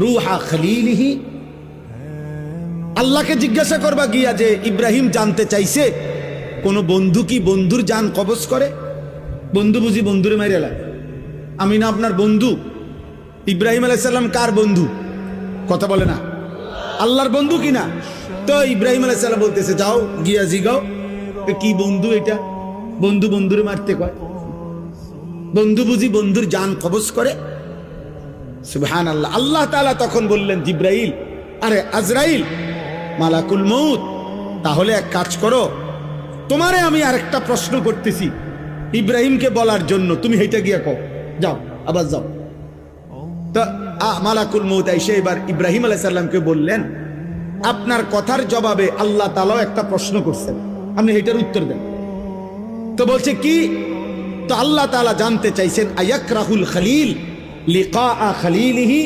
রুহা খলিলিহি। আল্লাহকে জিজ্ঞাসা করবা গিয়া যে ইব্রাহিম জানতে চাইছে কোন বন্ধু কি বন্ধুর জান কবজ করে? বন্ধু বুঝি বন্ধুরে মাইরে লাগে? আমি না আপনার বন্ধু? ইব্রাহিম আলাইহিস সালাম কার বন্ধু? কথা বলে না, আল্লাহর বন্ধু কিনা? তো ইব্রাহিম আলাইহিস সালাম বলতেছে যাও গিয়া জিগাও কি বন্ধু এটা? বন্ধু বন্ধুরে মারতে কয়? বন্ধু বুঝি বন্ধুর জান কবজ করে? সুবহানাল্লাহ। আল্লাহ তাআলা তখন বললেন জিব্রাইল, আরে আজরাইল, মালাকুল মউত, তাহলে এক কাজ করো, তোমারে আমি আরেকটা প্রশ্ন করতেছি ইব্রাহিমকে বলার জন্য, তুমি হেঁটে গিয়া কও, যাও আবার যাও। তো মালাকুল মউত এসে এবার ইব্রাহিম আলাইহিস সালামকে বললেন, আপনার কথার জবাবে আল্লাহ তাআলাও একটা প্রশ্ন করছেন, আপনি এটার উত্তর দেন। তো বলছে কি? তো আল্লাহ তাআলা জানতে চাইছেন আয়াকরাহুল খলিল লিকা খলিলিহি